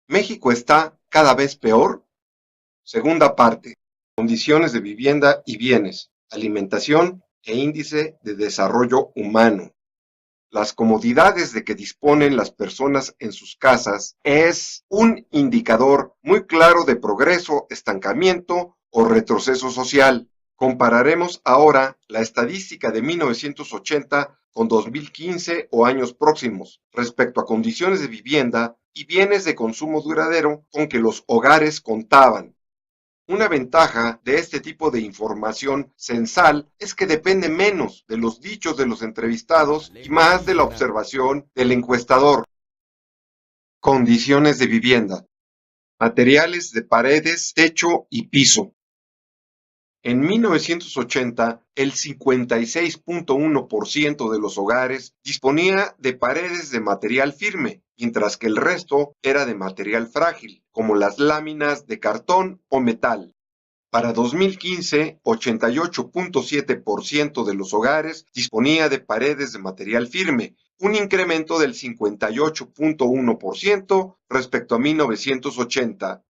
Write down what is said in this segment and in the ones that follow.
México está cada vez peor. Segunda parte. Condiciones de vivienda y bienes, alimentación e índice de desarrollo humano. Las comodidades de que disponen las personas en sus casas es un indicador muy claro de progreso, estancamiento o retroceso social. Compararemos ahora la estadística de 1980 con 2015 o años próximos respecto a condiciones de vivienda y bienes de consumo duradero con que los hogares contaban. Una ventaja de este tipo de información censal es que depende menos de los dichos de los entrevistados y más de la observación del encuestador. Condiciones de vivienda. Materiales de paredes, techo y piso. En 1980, el 56.1% de los hogares disponía de paredes de material firme, mientras que el resto era de material frágil, como las láminas de cartón o metal. Para 2015, 88.7% de los hogares disponía de paredes de material firme, un incremento del 58.1% respecto a 1980.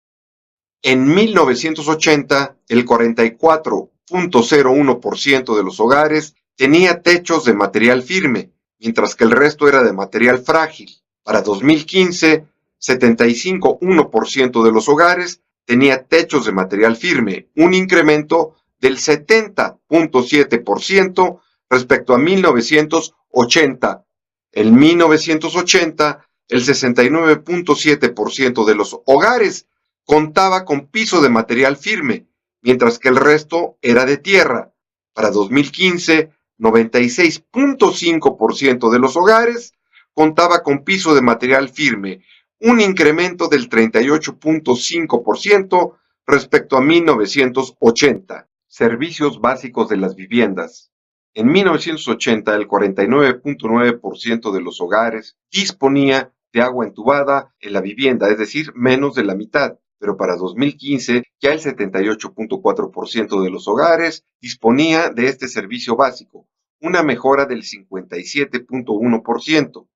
En 1980, el 44.01% de los hogares tenía techos de material firme, mientras que el resto era de material frágil. Para 2015, 75.1% de los hogares tenía techos de material firme, un incremento del 70.7% respecto a 1980. En 1980, el 69.7% de los hogares contaba con piso de material firme, mientras que el resto era de tierra. Para 2015, 96.5% de los hogares contaba con piso de material firme, un incremento del 38.5% respecto a 1980. Servicios básicos de las viviendas. En 1980, el 49.9% de los hogares disponía de agua entubada en la vivienda, es decir, menos de la mitad. Pero para 2015 ya el 78.4% de los hogares disponía de este servicio básico, una mejora del 57.1%.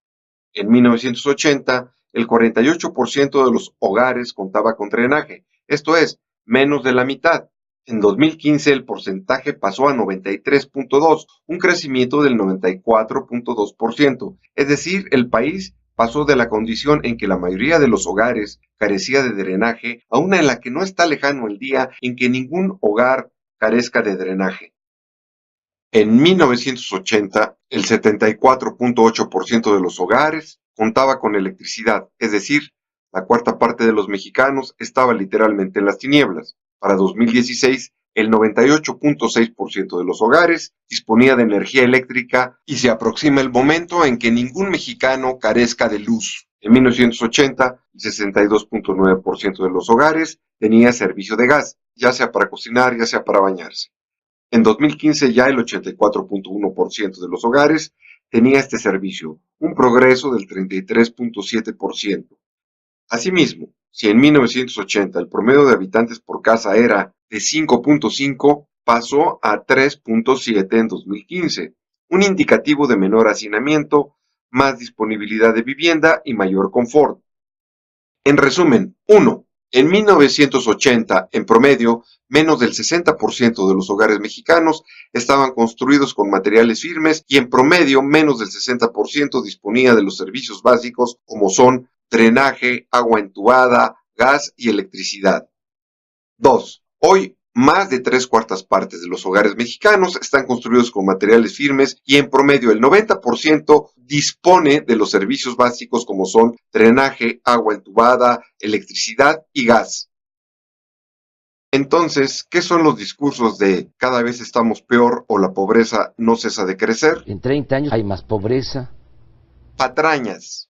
En 1980, el 48% de los hogares contaba con drenaje, esto es, menos de la mitad. En 2015 el porcentaje pasó a 93.2, un crecimiento del 94.2%, es decir, el país pasó de la condición en que la mayoría de los hogares carecía de drenaje a una en la que no está lejano el día en que ningún hogar carezca de drenaje. En 1980, el 74.8% de los hogares contaba con electricidad, es decir, la cuarta parte de los mexicanos estaba literalmente en las tinieblas. Para 2016, el 98.6% de los hogares disponía de energía eléctrica y se aproxima el momento en que ningún mexicano carezca de luz. En 1980, el 62.9% de los hogares tenía servicio de gas, ya sea para cocinar, ya sea para bañarse. En 2015 ya el 84.1% de los hogares tenía este servicio, un progreso del 33.7%. Asimismo, si en 1980 el promedio de habitantes por casa era de 5.5, pasó a 3.7 en 2015, un indicativo de menor hacinamiento, más disponibilidad de vivienda y mayor confort. En resumen, 1. En 1980, en promedio, menos del 60% de los hogares mexicanos estaban construidos con materiales firmes y en promedio menos del 60% disponía de los servicios básicos como son drenaje, agua entubada, gas y electricidad. 2. Hoy, más de 3/4 de los hogares mexicanos están construidos con materiales firmes y en promedio el 90% dispone de los servicios básicos como son drenaje, agua entubada, electricidad y gas. Entonces, ¿qué son los discursos de cada vez estamos peor o la pobreza no cesa de crecer? En 30 años hay más pobreza. Patrañas.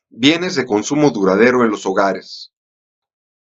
Bienes de consumo duradero en los hogares.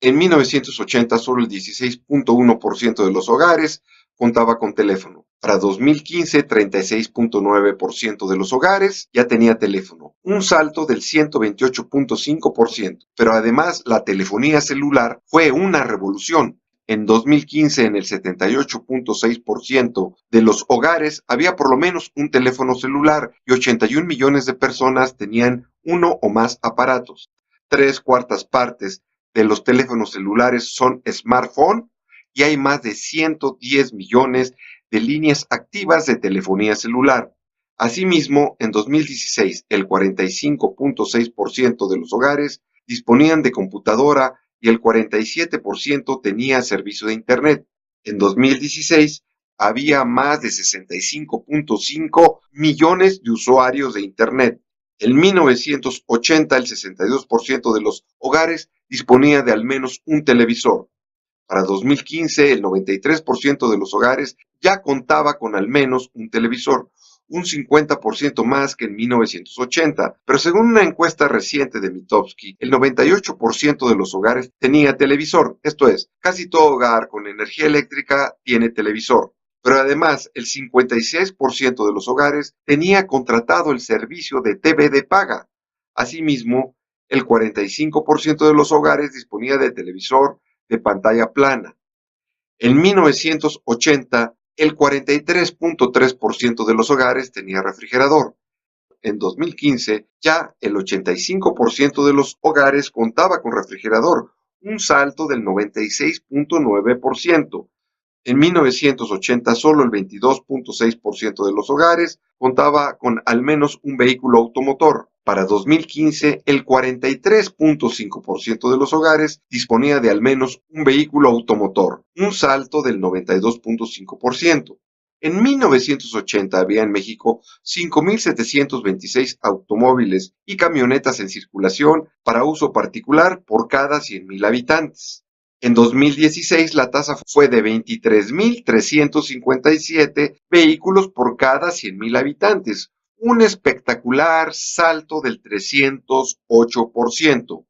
En 1980, solo el 16.1% de los hogares contaba con teléfono. Para 2015, 36.9% de los hogares ya tenía teléfono, un salto del 128.5%. Pero además, la telefonía celular fue una revolución. En 2015, en el 78.6% de los hogares había por lo menos un teléfono celular y 81 millones de personas tenían uno o más aparatos. 3/4 de los teléfonos celulares son smartphone y hay más de 110 millones de líneas activas de telefonía celular. Asimismo, en 2016, el 45.6% de los hogares disponían de computadora y el 47% tenía servicio de Internet. En 2016, había más de 65.5 millones de usuarios de Internet. En 1980, el 62% de los hogares disponía de al menos un televisor. Para 2015, el 93% de los hogares ya contaba con al menos un televisor, un 50% más que en 1980, pero según una encuesta reciente de Mitofsky, el 98% de los hogares tenía televisor, esto es, casi todo hogar con energía eléctrica tiene televisor. Pero además, el 56% de los hogares tenía contratado el servicio de TV de paga. Asimismo, el 45% de los hogares disponía de televisor de pantalla plana. En 1980, el 43.3% de los hogares tenía refrigerador. En 2015, ya el 85% de los hogares contaba con refrigerador, un salto del 96.9%. En 1980, solo el 22.6% de los hogares contaba con al menos un vehículo automotor. Para 2015, el 43.5% de los hogares disponía de al menos un vehículo automotor, un salto del 92.5%. En 1980 había en México 5.726 automóviles y camionetas en circulación para uso particular por cada 100.000 habitantes. En 2016 la tasa fue de 23.357 vehículos por cada 100.000 habitantes, un espectacular salto del 308%.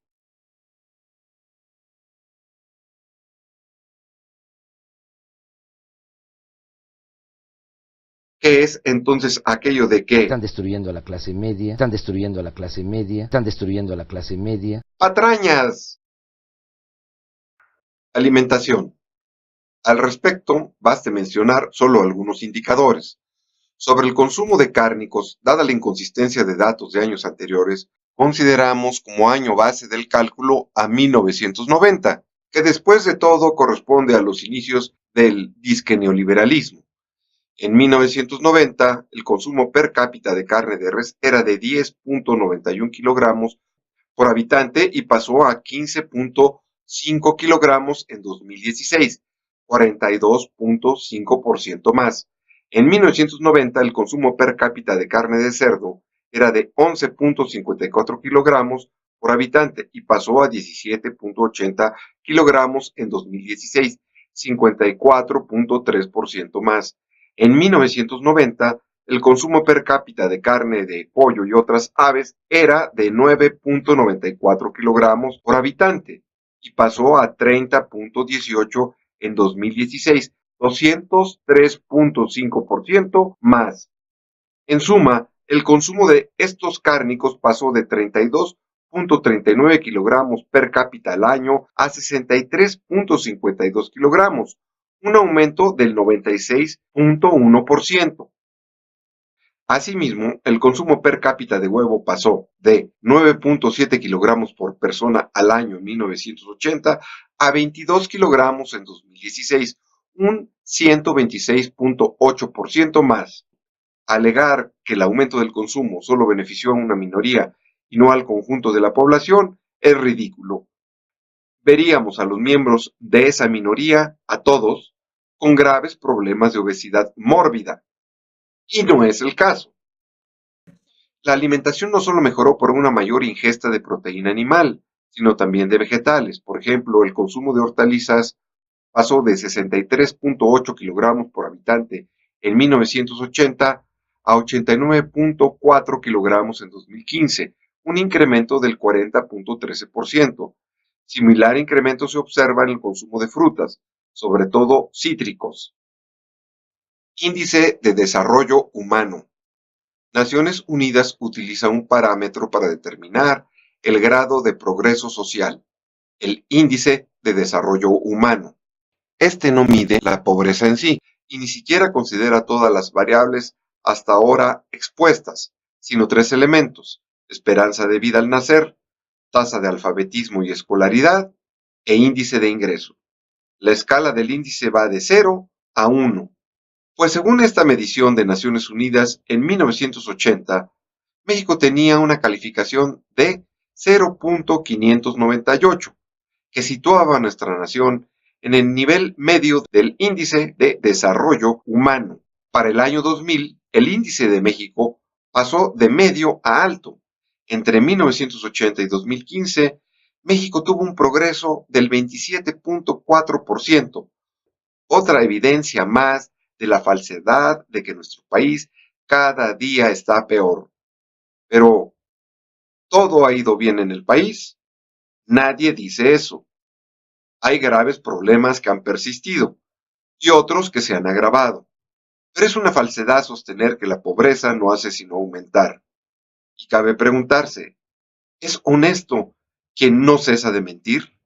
¿Qué es entonces aquello de que Están destruyendo a la clase media, están destruyendo a la clase media, están destruyendo a la clase media. patrañas? Alimentación. Al respecto, baste mencionar solo algunos indicadores. Sobre el consumo de cárnicos, dada la inconsistencia de datos de años anteriores, consideramos como año base del cálculo a 1990, que después de todo corresponde a los inicios del disque neoliberalismo. En 1990, el consumo per cápita de carne de res era de 10.91 kilogramos por habitante y pasó a 15.5 kilogramos en 2016, 42.5% más. En 1990, el consumo per cápita de carne de cerdo era de 11.54 kilogramos por habitante y pasó a 17.80 kilogramos en 2016, 54.3% más. En 1990, el consumo per cápita de carne de pollo y otras aves era de 9.94 kilogramos por habitante y pasó a 30.18 en 2016, 203.5% más. En suma, el consumo de estos cárnicos pasó de 32.39 kilogramos per cápita al año a 63.52 kilogramos, un aumento del 96.1%. Asimismo, el consumo per cápita de huevo pasó de 9.7 kilogramos por persona al año en 1980 a 22 kilogramos en 2016, un 126.8% más. Alegar que el aumento del consumo solo benefició a una minoría y no al conjunto de la población es ridículo. Veríamos a los miembros de esa minoría, a todos, con graves problemas de obesidad mórbida. Y no es el caso. La alimentación no solo mejoró por una mayor ingesta de proteína animal, sino también de vegetales. Por ejemplo, el consumo de hortalizas pasó de 63.8 kilogramos por habitante en 1980 a 89.4 kilogramos en 2015, un incremento del 40.13%. Similar incremento se observa en el consumo de frutas, sobre todo cítricos. Índice de Desarrollo Humano. Naciones Unidas utiliza un parámetro para determinar el grado de progreso social, el Índice de Desarrollo Humano. Este no mide la pobreza en sí y ni siquiera considera todas las variables hasta ahora expuestas, sino 3 elementos: esperanza de vida al nacer, tasa de alfabetismo y escolaridad e índice de ingreso. La escala del índice va de 0 a 1, pues según esta medición de Naciones Unidas en 1980, México tenía una calificación de 0.598, que situaba a nuestra nación en el nivel medio del índice de desarrollo humano. Para el año 2000, el índice de México pasó de medio a alto. Entre 1980 y 2015, México tuvo un progreso del 27.4%, otra evidencia más de la falsedad de que nuestro país cada día está peor. Pero, ¿todo ha ido bien en el país? Nadie dice eso. Hay graves problemas que han persistido y otros que se han agravado. Pero es una falsedad sostener que la pobreza no hace sino aumentar. Y cabe preguntarse, ¿es honesto quien no cesa de mentir?